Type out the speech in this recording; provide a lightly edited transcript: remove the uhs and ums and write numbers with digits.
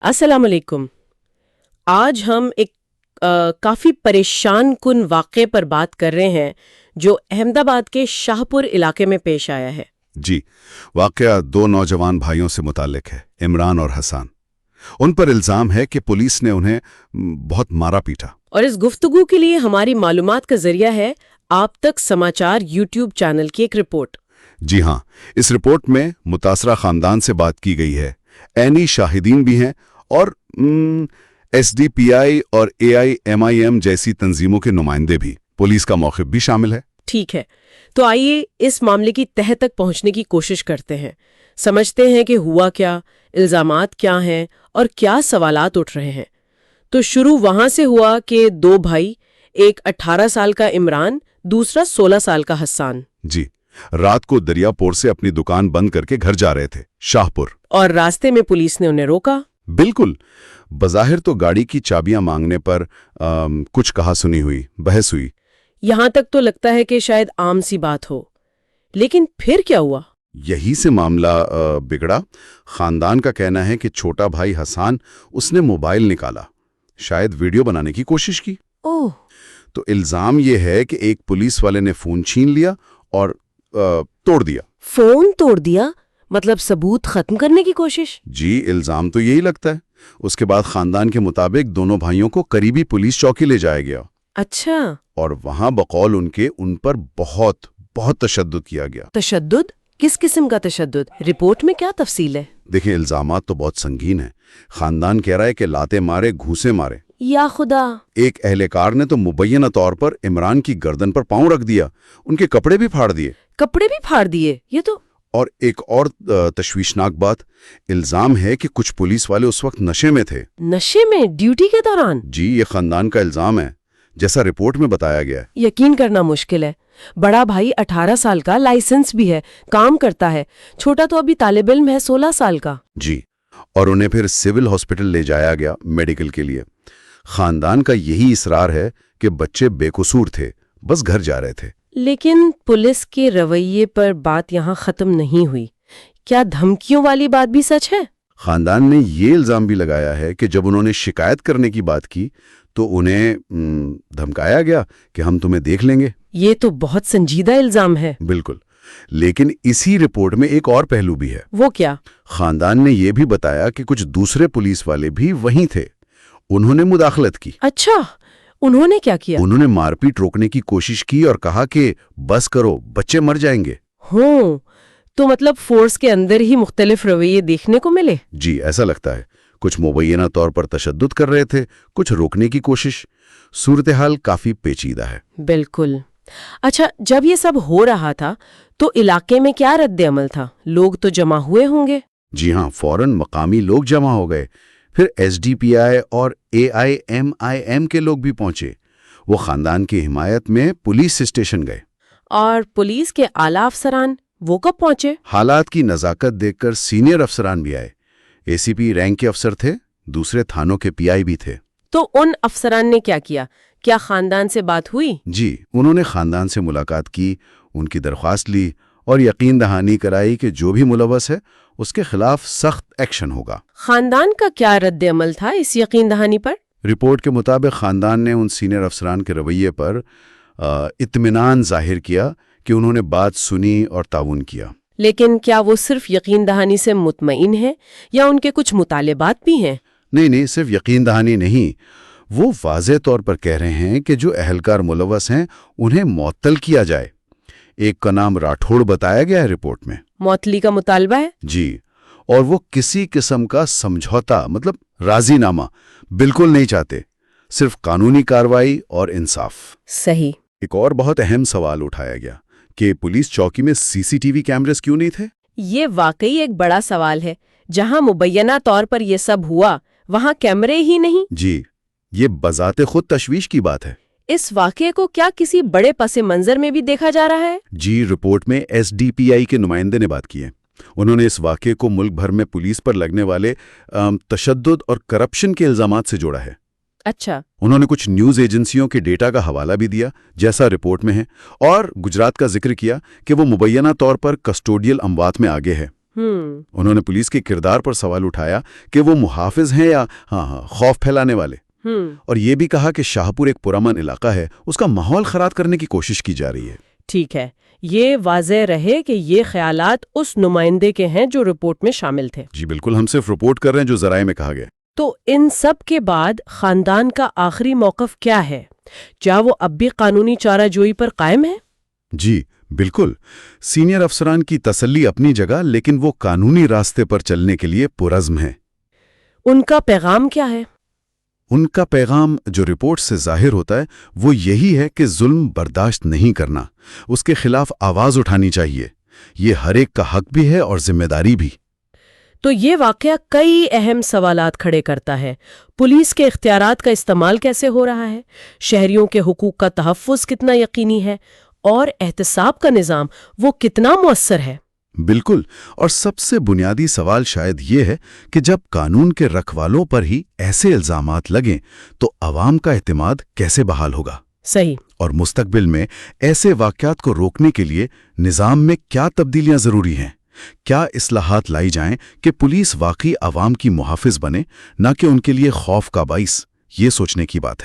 السلام علیکم۔ آج ہم ایک کافی پریشان کن واقعے پر بات کر رہے ہیں جو احمد آباد کے شاہ پور علاقے میں پیش آیا ہے۔ جی، واقعہ دو نوجوان بھائیوں سے متعلق ہے، عمران اور حسان۔ ان پر الزام ہے کہ پولیس نے انہیں بہت مارا پیٹا۔ اور اس گفتگو کے لیے ہماری معلومات کا ذریعہ ہے آپ تک سماچار یوٹیوب چینل کی ایک رپورٹ۔ جی ہاں، اس رپورٹ میں متاثرہ خاندان سے بات کی گئی ہے، عینی شاہدین بھی ہیں اور ایس ڈی پی آئی اور AIMIM جیسی تنظیموں کے نمائندے بھی، پولیس کا موقف بھی شامل ہے۔ ٹھیک ہے، تو آئیے اس معاملے کی تہہ تک پہنچنے کی کوشش کرتے ہیں، سمجھتے ہیں کہ ہوا کیا، الزامات کیا ہیں اور کیا سوالات اٹھ رہے ہیں۔ تو شروع وہاں سے ہوا کہ دو بھائی، ایک 18 سال کا عمران، دوسرا 16 سال کا حسان، جی، رات کو دریا پور سے اپنی دکان بند کر کے گھر جا رہے تھے، شاہ پور۔ اور راستے میں پولیس نے انہیں روکا۔ بالکل، بظاہر تو گاڑی کی چابیاں مانگنے پر کچھ کہا سنی ہوئی، بحث ہوئی۔ یہاں تک تو لگتا ہے کہ شاید عام سی بات ہو، لیکن پھر کیا ہوا؟ یہی سے معاملہ بگڑا۔ خاندان کا کہنا ہے کہ چھوٹا بھائی حسان، اس نے موبائل نکالا، شاید ویڈیو بنانے کی کوشش کی۔ اوہ! تو الزام یہ ہے کہ ایک پولیس والے نے فون چھین لیا اور توڑ دیا۔ فون توڑ دیا؟ مطلب ثبوت ختم کرنے کی کوشش؟ جی، الزام تو یہی لگتا ہے۔ اس کے بعد خاندان کے مطابق دونوں بھائیوں کو قریبی پولیس چوکی لے جایا گیا اچھا، اور وہاں بقول ان پر بہت تشدد کیا گیا۔ تشدد؟ کس قسم کا تشدد؟ رپورٹ میں کیا تفصیل ہے؟ دیکھیں، الزامات تو بہت سنگین ہیں۔ خاندان کہہ رہا ہے کہ لاتے مارے، گھوسے مارے۔ یا خدا! ایک اہلکار نے تو مبینہ طور پر عمران کی گردن پر پاؤں رکھ دیا، ان کے کپڑے بھی پھاڑ دیے۔ کپڑے بھی پھاڑ دیے؟ یہ تو… اور ایک اور تشویشناک بات، الزام ہے کہ کچھ پولیس والے اس وقت نشے میں تھے۔ نشے میں؟ ڈیوٹی کے دوران؟ جی، یہ خاندان کا الزام ہے، جیسا رپورٹ میں بتایا گیا ہے۔ یقین کرنا مشکل ہے۔ بڑا بھائی 18 سال کا، لائسنس بھی ہے، کام کرتا ہے۔ چھوٹا تو ابھی طالب علم ہے، 16 سال کا۔ جی، اور انہیں پھر سول ہاسپٹل لے جایا گیا میڈیکل کے لیے۔ خاندان کا یہی اصرار ہے کہ بچے بے قصور تھے، بس گھر جا رہے تھے۔ لیکن پولیس کے رویے پر بات یہاں ختم نہیں ہوئی۔ کیا دھمکیوں والی بات بھی سچ ہے؟ خاندان نے یہ الزام بھی لگایا ہے کہ جب انہوں نے شکایت کرنے کی بات کی تو انہیں دھمکایا گیا کہ ہم تمہیں دیکھ لیں گے۔ یہ تو بہت سنجیدہ الزام ہے۔ بالکل، لیکن اسی رپورٹ میں ایک اور پہلو بھی ہے۔ وہ کیا؟ خاندان نے یہ بھی بتایا کہ کچھ دوسرے پولیس والے بھی وہیں تھے، انہوں نے مداخلت کی۔ اچھا، انہوں نے کیا کیا؟ انہوں نے مار پیٹ روکنے کی کوشش کی اور کہا کہ بس کرو، بچے مر جائیں گے۔ تو مطلب فورس کے اندر ہی مختلف رویے دیکھنے کو ملے؟ جی، ایسا لگتا ہے۔ کچھ مبینہ طور پر تشدد کر رہے تھے، کچھ روکنے کی کوشش۔ صورتحال کافی پیچیدہ ہے۔ بالکل۔ اچھا، جب یہ سب ہو رہا تھا تو علاقے میں کیا رد عمل تھا؟ لوگ تو جمع ہوئے ہوں گے؟ جی ہاں، فوراً مقامی لوگ جمع ہو گئے۔ پھر SDPI اور AIMIM کے لوگ بھی پہنچے۔ وہ خاندان کی حمایت میں پولیس اسٹیشن گئے۔ اور پولیس کے اعلیٰ افسران وہ کب پہنچے؟ حالات کی نزاکت دیکھ کر سینئر افسران بھی آئے۔ ACP رینک کے افسر تھے، دوسرے تھانوں کے PI بھی تھے۔ تو ان افسران نے کیا کیا؟ کیا خاندان سے بات ہوئی؟ جی، انہوں نے خاندان سے ملاقات کی، ان کی درخواست لی اور یقین دہانی کرائی کہ جو بھی ملوث ہے اس کے خلاف سخت ایکشن ہوگا۔ خاندان کا کیا رد عمل تھا اس یقین دہانی پر؟ رپورٹ کے مطابق خاندان نے ان سینئر افسران کے رویے پر اطمینان ظاہر کیا کہ انہوں نے بات سنی اور تعاون کیا۔ لیکن کیا وہ صرف یقین دہانی سے مطمئن ہیں یا ان کے کچھ مطالبات بھی ہیں؟ نہیں، صرف یقین دہانی نہیں، وہ واضح طور پر کہہ رہے ہیں کہ جو اہلکار ملوث ہیں انہیں معطل کیا جائے۔ ایک کا نام راٹھوڑ بتایا گیا ہے رپورٹ میں۔ معطلی کا مطالبہ ہے؟ جی، اور وہ کسی قسم کا سمجھوتا مطلب راضی نامہ بالکل نہیں چاہتے، صرف قانونی کارروائی اور انصاف۔ صحیح۔ ایک اور بہت اہم سوال اٹھایا گیا کہ پولیس چوکی میں CCTV کیمرز کیوں نہیں تھے؟ یہ واقعی ایک بڑا سوال ہے۔ جہاں مبینہ طور پر یہ سب ہوا وہاں کیمرے ہی نہیں۔ جی، یہ بذات خود تشویش کی بات ہے۔ اس واقعے کو کیا کسی بڑے پس منظر میں بھی دیکھا جا رہا ہے؟ جی، رپورٹ میں SDPI کے نمائندے نے بات کی ہے۔ انہوں نے اس واقعے کو ملک بھر میں پولیس پر لگنے والے تشدد اور کرپشن کے الزامات سے جوڑا ہے۔ اچھا۔ انہوں نے کچھ نیوز ایجنسیوں کے ڈیٹا کا حوالہ بھی دیا جیسا رپورٹ میں ہے، اور گجرات کا ذکر کیا کہ وہ مبینہ طور پر کسٹوڈیل اموات میں آگے ہے۔ انہوں نے پولیس کے کردار پر سوال اٹھایا کہ وہ محافظ ہیں یا خوف پھیلانے والے، اور یہ بھی کہا کہ شاہپور ایک پرامن علاقہ ہے، اس کا ماحول خراب کرنے کی کوشش کی جا رہی ہے۔ ٹھیک ہے، یہ واضح رہے کہ یہ خیالات اس نمائندے کے ہیں جو رپورٹ میں شامل تھے۔ جی بالکل، ہم صرف رپورٹ کر رہے ہیں جو ذرائع میں کہا گیا۔ تو ان سب کے بعد خاندان کا آخری موقف کیا ہے؟ کیا وہ اب بھی قانونی چارہ جوئی پر قائم ہے؟ جی بالکل، سینئر افسران کی تسلی اپنی جگہ، لیکن وہ قانونی راستے پر چلنے کے لیے پرعزم ہیں۔ ان کا پیغام کیا ہے؟ ان کا پیغام جو رپورٹ سے ظاہر ہوتا ہے وہ یہی ہے کہ ظلم برداشت نہیں کرنا، اس کے خلاف آواز اٹھانی چاہیے۔ یہ ہر ایک کا حق بھی ہے اور ذمہ داری بھی۔ تو یہ واقعہ کئی اہم سوالات کھڑے کرتا ہے۔ پولیس کے اختیارات کا استعمال کیسے ہو رہا ہے؟ شہریوں کے حقوق کا تحفظ کتنا یقینی ہے؟ اور احتساب کا نظام وہ کتنا مؤثر ہے؟ بالکل، اور سب سے بنیادی سوال شاید یہ ہے کہ جب قانون کے رکھوالوں پر ہی ایسے الزامات لگیں تو عوام کا اعتماد کیسے بحال ہوگا؟ صحیح۔ اور مستقبل میں ایسے واقعات کو روکنے کے لیے نظام میں کیا تبدیلیاں ضروری ہیں؟ کیا اصلاحات لائی جائیں کہ پولیس واقعی عوام کی محافظ بنے، نہ کہ ان کے لیے خوف کا باعث؟ یہ سوچنے کی بات ہے۔